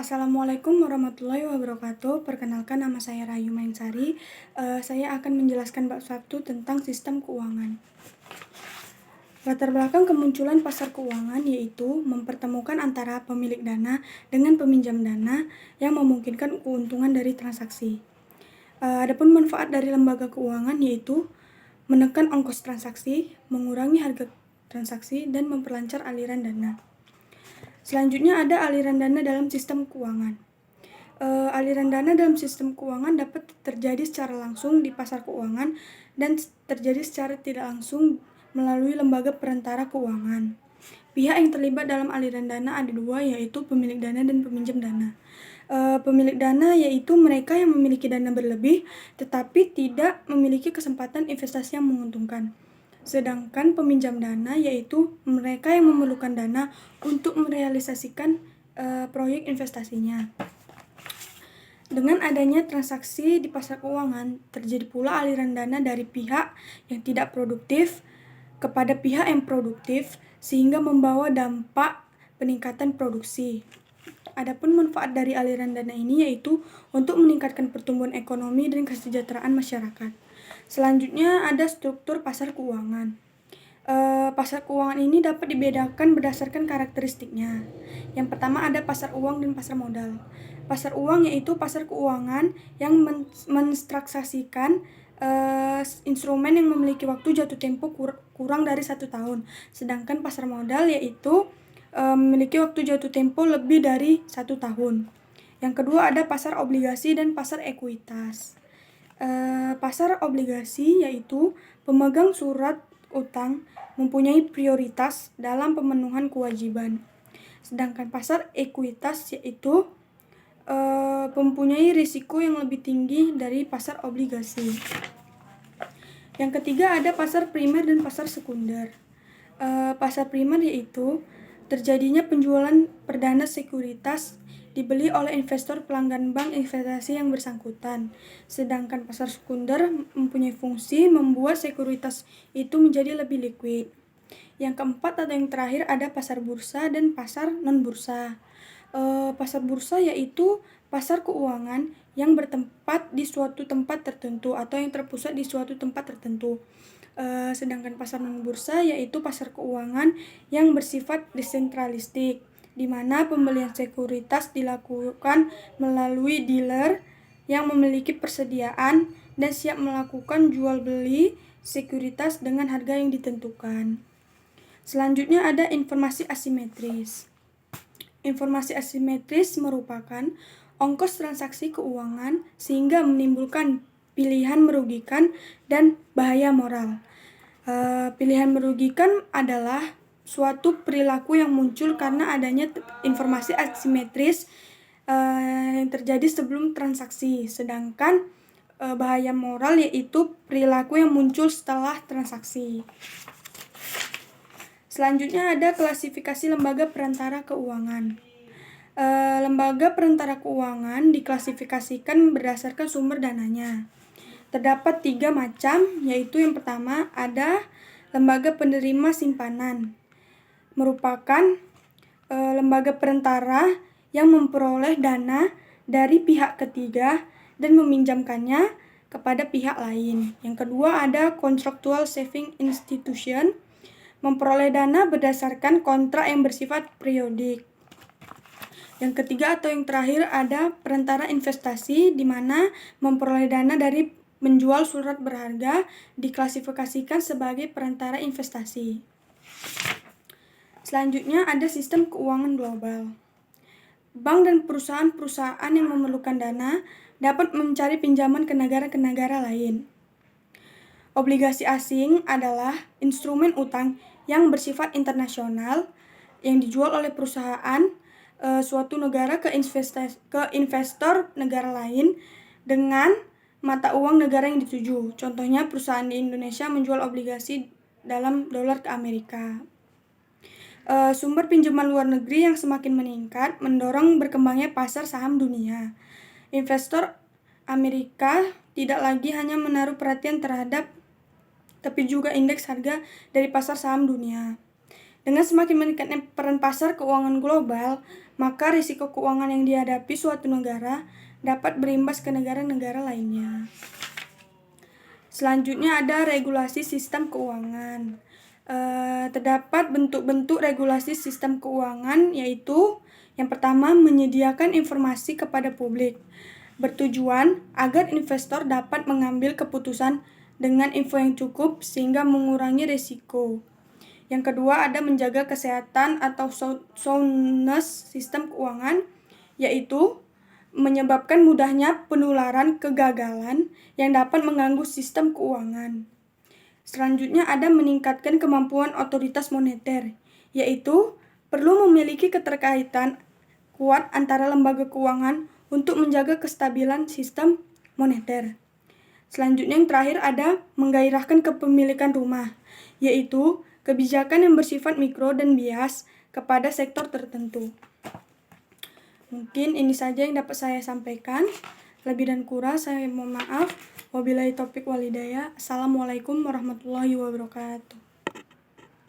Assalamualaikum warahmatullahi wabarakatuh. Perkenalkan, nama saya Rayu Mainsari. Saya akan menjelaskan bab 1 tentang sistem keuangan. Latar belakang kemunculan pasar keuangan yaitu mempertemukan antara pemilik dana dengan peminjam dana yang memungkinkan keuntungan dari transaksi. Adapun manfaat dari lembaga keuangan yaitu menekan ongkos transaksi, mengurangi harga transaksi, dan memperlancar aliran dana. Selanjutnya ada aliran dana dalam sistem keuangan. Aliran dana dalam sistem keuangan dapat terjadi secara langsung di pasar keuangan dan terjadi secara tidak langsung melalui lembaga perantara keuangan. Pihak yang terlibat dalam aliran dana ada dua, yaitu pemilik dana dan peminjam dana. Pemilik dana yaitu mereka yang memiliki dana berlebih tetapi tidak memiliki kesempatan investasi yang menguntungkan. Sedangkan peminjam dana yaitu mereka yang memerlukan dana untuk merealisasikan proyek investasinya. Dengan adanya transaksi di pasar keuangan, terjadi pula aliran dana dari pihak yang tidak produktif kepada pihak yang produktif sehingga membawa dampak peningkatan produksi. Adapun manfaat dari aliran dana ini yaitu untuk meningkatkan pertumbuhan ekonomi dan kesejahteraan masyarakat. Selanjutnya ada struktur pasar keuangan. Pasar keuangan ini dapat dibedakan berdasarkan karakteristiknya. Yang pertama ada pasar uang dan pasar modal. Pasar uang yaitu pasar keuangan yang menstransaksikan instrumen yang memiliki waktu jatuh tempo kurang dari 1 tahun. Sedangkan pasar modal yaitu memiliki waktu jatuh tempo lebih dari 1 tahun. Yang kedua ada pasar obligasi dan pasar ekuitas. Pasar obligasi yaitu pemegang surat utang mempunyai prioritas dalam pemenuhan kewajiban. Sedangkan pasar ekuitas yaitu mempunyai risiko yang lebih tinggi dari pasar obligasi. Yang ketiga ada pasar primer dan pasar sekunder. Pasar primer yaitu terjadinya penjualan perdana sekuritas dibeli oleh investor pelanggan bank investasi yang bersangkutan. Sedangkan pasar sekunder mempunyai fungsi membuat sekuritas itu menjadi lebih liquid. Yang keempat atau yang terakhir ada pasar bursa dan pasar non-bursa. Pasar bursa yaitu pasar keuangan yang bertempat di suatu tempat tertentu atau yang terpusat di suatu tempat tertentu. Sedangkan pasar non-bursa yaitu pasar keuangan yang bersifat desentralistik, di mana pembelian sekuritas dilakukan melalui dealer yang memiliki persediaan dan siap melakukan jual beli sekuritas dengan harga yang ditentukan. Selanjutnya ada informasi asimetris. Informasi asimetris merupakan ongkos transaksi keuangan sehingga menimbulkan pilihan merugikan dan bahaya moral. Pilihan merugikan adalah suatu perilaku yang muncul karena adanya informasi asimetris yang terjadi sebelum transaksi. Sedangkan bahaya moral yaitu perilaku yang muncul setelah transaksi. Selanjutnya ada klasifikasi lembaga perantara keuangan. Lembaga perantara keuangan diklasifikasikan berdasarkan sumber dananya. Terdapat 3 macam, yaitu yang pertama ada lembaga penerima simpanan. Merupakan lembaga perantara yang memperoleh dana dari pihak ketiga dan meminjamkannya kepada pihak lain. Yang kedua ada contractual saving institution, memperoleh dana berdasarkan kontrak yang bersifat periodik. Yang ketiga atau yang terakhir ada perantara investasi, di mana memperoleh dana dari menjual surat berharga diklasifikasikan sebagai perantara investasi. Selanjutnya ada sistem keuangan global. Bank dan perusahaan-perusahaan yang memerlukan dana dapat mencari pinjaman ke negara lain. Obligasi asing adalah instrumen utang yang bersifat internasional yang dijual oleh perusahaan suatu negara ke investor negara lain dengan mata uang negara yang dituju. Contohnya perusahaan di Indonesia menjual obligasi dalam dolar ke Amerika. Sumber pinjaman luar negeri yang semakin meningkat mendorong berkembangnya pasar saham dunia. Investor Amerika tidak lagi hanya menaruh perhatian terhadap tapi juga indeks harga dari pasar saham dunia. Dengan semakin meningkatnya peran pasar keuangan global, maka risiko keuangan yang dihadapi suatu negara dapat berimbas ke negara-negara lainnya. Selanjutnya ada regulasi sistem keuangan. Terdapat bentuk-bentuk regulasi sistem keuangan, yaitu yang pertama, menyediakan informasi kepada publik, bertujuan agar investor dapat mengambil keputusan dengan info yang cukup sehingga mengurangi risiko. Yang kedua, ada menjaga kesehatan atau soundness sistem keuangan, yaitu menyebabkan mudahnya penularan kegagalan yang dapat mengganggu sistem keuangan. Selanjutnya ada meningkatkan kemampuan otoritas moneter, yaitu perlu memiliki keterkaitan kuat antara lembaga keuangan untuk menjaga kestabilan sistem moneter. Selanjutnya yang terakhir ada menggairahkan kepemilikan rumah, yaitu kebijakan yang bersifat mikro dan bias kepada sektor tertentu. Mungkin ini saja yang dapat saya sampaikan. Lebih dan kurang saya mohon maaf. Wabillahi taufiq walhidayah. Assalamualaikum warahmatullahi wabarakatuh.